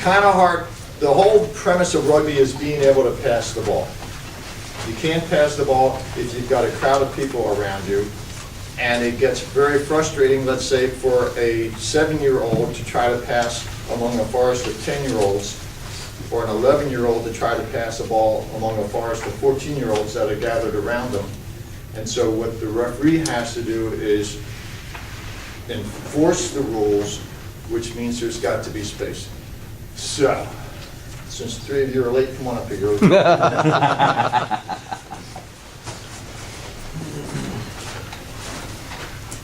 kind of hard. The whole premise of rugby is being able to pass the ball. You can't pass the ball if you've got a crowd of people around you, and it gets very frustrating, let's say, for a 7-year-old to try to pass among a forest of 10-year-olds, or an 11-year-old to try to pass a ball among a forest of 14-year-olds that are gathered around them. And so what the referee has to do is enforce the rules, which means there's got to be space. So, since 3 of you are late, come on up here.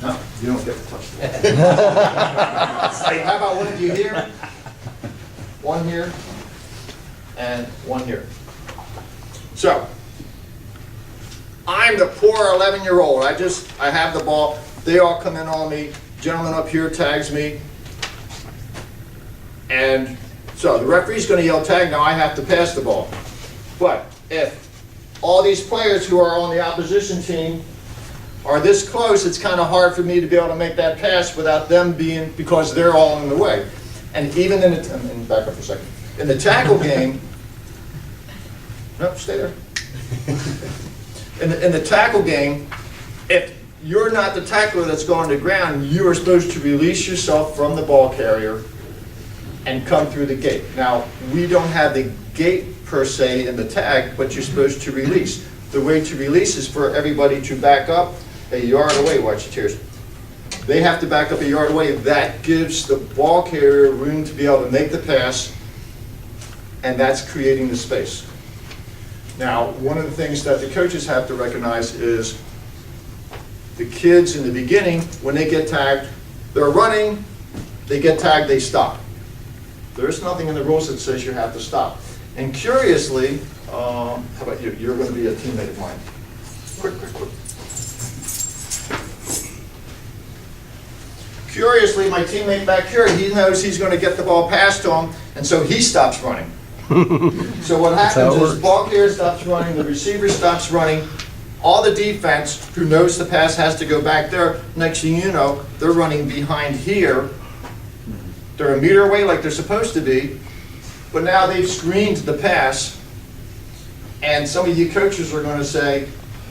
No, you don't get to touch the ball. How about one of you here, one here, and one here. So, I'm the poor 11-year-old. I have the ball. They all come in on me. Gentleman up here tags me. And so the referee's going to yell tag. Now I have to pass the ball. But if all these players who are on the opposition team are this close, it's kind of hard for me to be able to make that pass without them being, because they're all in the way. And even in the, back up for a second. In the tackle game, nope, stay there. In the tackle game, if you're not the tackler that's going to the ground, you are supposed to release yourself from the ball carrier and come through the gate. Now, we don't have the gate per se in the tag, but you're supposed to release. The way to release is for everybody to back up a yard away. Watch your tears. They have to back up a yard away. That gives the ball carrier room to be able to make the pass, and that's creating the space. Now, one of the things that the coaches have to recognize is the kids in the beginning, when they get tagged, they're running, they get tagged, they stop. There's nothing in the rules that says you have to stop. And curiously, how about you? You're going to be a teammate of mine. Quick. Curiously, my teammate back here, he knows he's going to get the ball passed to him, and so he stops running. So what happens is the ball carrier stops running, the receiver stops running, all the defense who knows the pass has to go back there, next thing you know, they're running behind here. They're a meter away like they're supposed to be, but now they've screened the pass, and some of you coaches are going to say,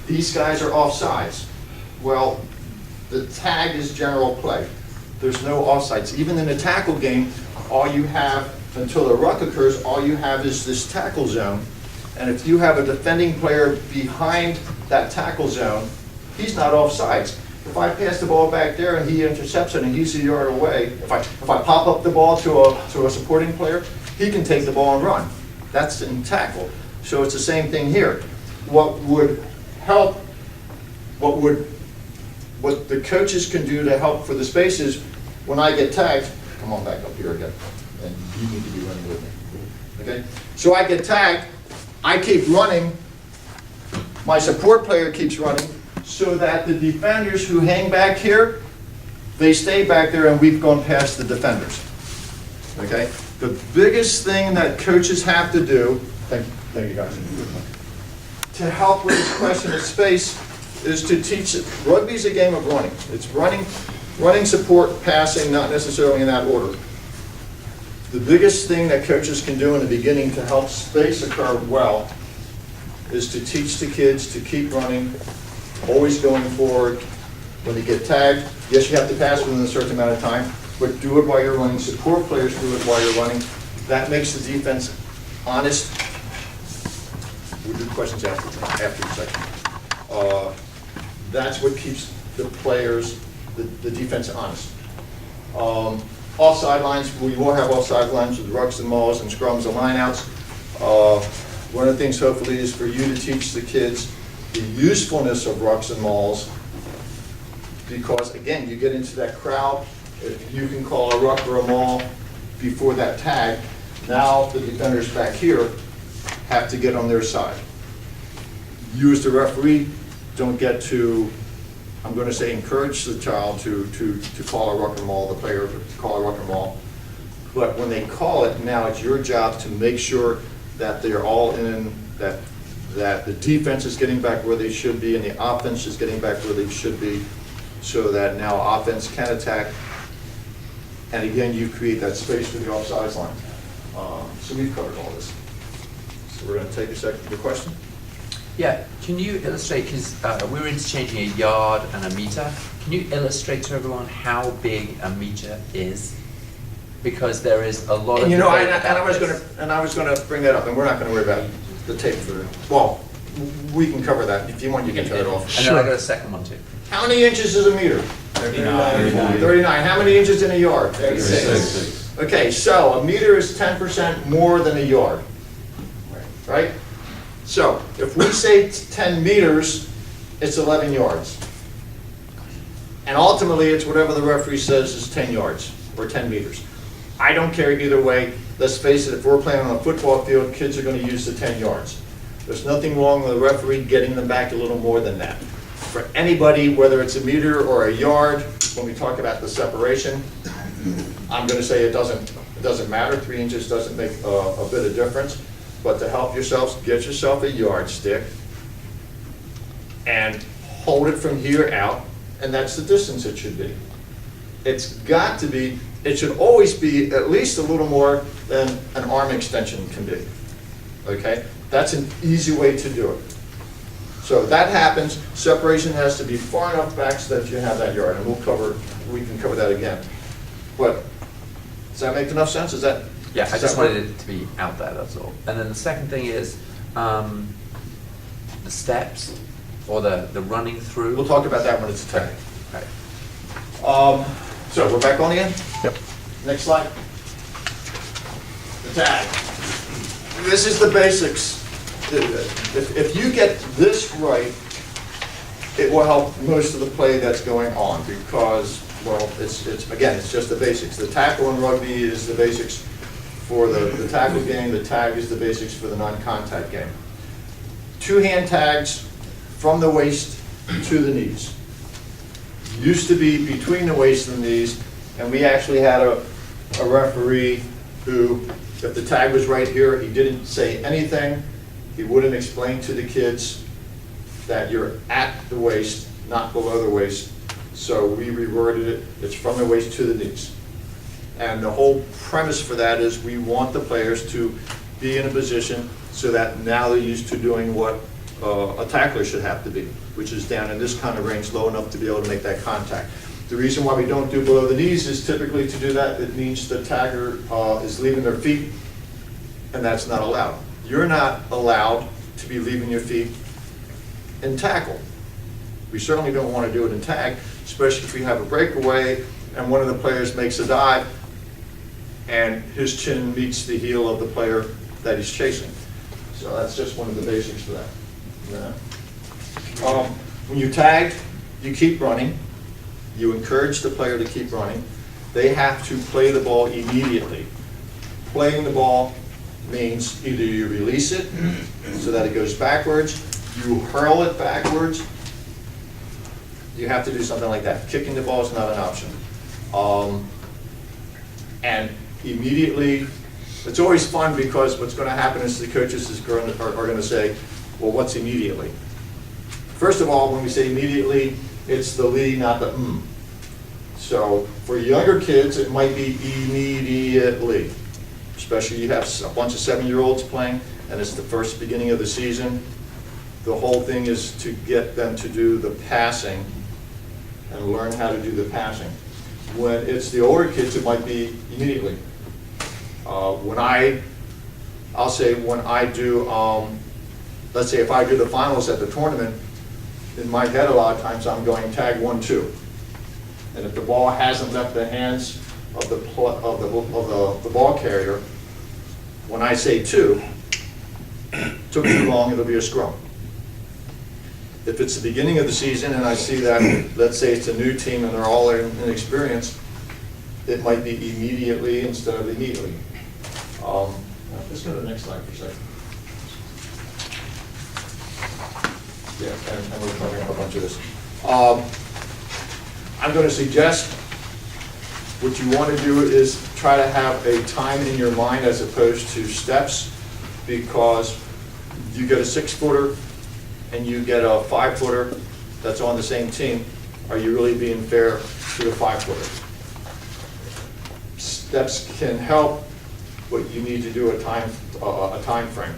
these guys are offsides. Well, the tag is general play. There's no offsides. Even in a tackle game, all you have, until the ruck occurs, all you have is this tackle zone. And if you have a defending player behind that tackle zone, he's not offsides. If I pass the ball back there and he intercepts it and he's a yard away, if I pop up the ball to a supporting player, he can take the ball and run. That's in tackle. So it's the same thing here. What would help, what the coaches can do to help for the spaces, when I get tagged, come on back up here again, and you need to be running with me, okay? So I get tagged, I keep running, my support player keeps running, so that the defenders who hang back here, they stay back there and we've gone past the defenders, okay? The biggest thing that coaches have to do, thank you guys, to help with this question of space is to teach it. Rugby's a game of running. It's running, support, passing, not necessarily in that order. The biggest thing that coaches can do in the beginning to help space occur well is to teach the kids to keep running, always going forward. When they get tagged, yes, you have to pass within a certain amount of time, but do it while you're running. Support players do it while you're running. That makes the defense honest. We'll do questions after the section. That's what keeps the players, the defense honest. Offside lines, we will have offside lines with rucks and mauls and scrums and lineouts. One of the things hopefully is for you to teach the kids the usefulness of rucks and mauls, because again, you get into that crowd, if you can call a ruck or a maul before that tag, now the defenders back here have to get on their side. You as the referee don't get to, I'm going to say, encourage the child to call a ruck and maul, the player to call a ruck and maul. But when they call it, now it's your job to make sure that they're all in, that the defense is getting back where they should be and the offense is getting back where they should be, so that now offense can attack. And again, you create that space for the offsides line. So we've covered all this. So we're going to take your question. Yeah, can you illustrate, because we were interchanging a yard and a meter. Can you illustrate to everyone how big a meter is? Because there is a lot of And you know, debate and I was going to bring that up, and we're not going to worry about the tape for the, well, we can cover that. If you want, you can turn it off. And then I got a second one too. How many inches is a meter? 39. How many inches in a yard? 36. Okay, so a meter is 10% more than a yard, right? So if we say 10 meters, it's 11 yards. And ultimately, it's whatever the referee says is 10 yards or 10 meters. I don't care either way. Let's face it, if we're playing on a football field, kids are going to use the 10 yards. There's nothing wrong with the referee getting them back a little more than that. For anybody, whether it's a meter or a yard, when we talk about the separation, I'm going to say it doesn't matter. 3 inches doesn't make a bit of difference. But to help yourselves, get yourself a yardstick and hold it from here out, and that's the distance it should be. It's got to be, it should always be at least a little more than an arm extension can be. Okay? That's an easy way to do it. So if that happens, separation has to be far enough back so that you have that yard, and we can cover that again. But does that make enough sense? Yeah, I just wanted it to be out there, that's all. And then the second thing is the steps or the running through. We'll talk about that when it's a tag. Okay. So we're back on again? Yep. Next slide. The tag. This is the basics. If you get this right, it will help most of the play that's going on because, well, it's just the basics. The tackle in rugby is the basics for the tackle game. The tag is the basics for the non-contact game. 2 hand tags from the waist to the knees. Used to be between the waist and the knees, and we actually had a referee who, if the tag was right here, he didn't say anything. He wouldn't explain to the kids that you're at the waist, not below the waist. So we reworded it, it's from the waist to the knees. And the whole premise for that is we want the players to be in a position so that now they're used to doing what a tackler should have to be, which is down in this kind of range, low enough to be able to make that contact. The reason why we don't do below the knees is typically to do that, it means the tagger is leaving their feet, and that's not allowed. You're not allowed to be leaving your feet in tackle. We certainly don't want to do it in tag, especially if we have a breakaway and one of the players makes a dive and his chin meets the heel of the player that he's chasing. So that's just one of the basics for that. Yeah. When you tag, you keep running. You encourage the player to keep running. They have to play the ball immediately. Playing the ball means either you release it so that it goes backwards, you hurl it backwards. You have to do something like that. Kicking the ball is not an option. And immediately, it's always fun because what's going to happen is the coaches are going to say, well, what's immediately? First of all, when we say immediately, it's the li, not the mm. So for younger kids, it might be immediately. Especially you have a bunch of 7-year-olds playing, and it's the first beginning of the season. The whole thing is to get them to do the passing and learn how to do the passing. When it's the older kids, it might be immediately. I'll say when I do, let's say if I do the finals at the tournament, in my head a lot of times I'm going tag 1-2. And if the ball hasn't left the hands of the ball carrier, when I say 2, took too long, it'll be a scrum. If it's the beginning of the season and I see that, let's say it's a new team and they're all inexperienced, it might be immediately instead of immediately. Let's go to the next slide for a second. Yeah, and we're covering up a bunch of this. I'm going to suggest what you want to do is try to have a time in your mind as opposed to steps, because you get a 6-footer and you get a 5-footer that's on the same team. Are you really being fair to the 5-footer? Steps can help but you need to do a time frame.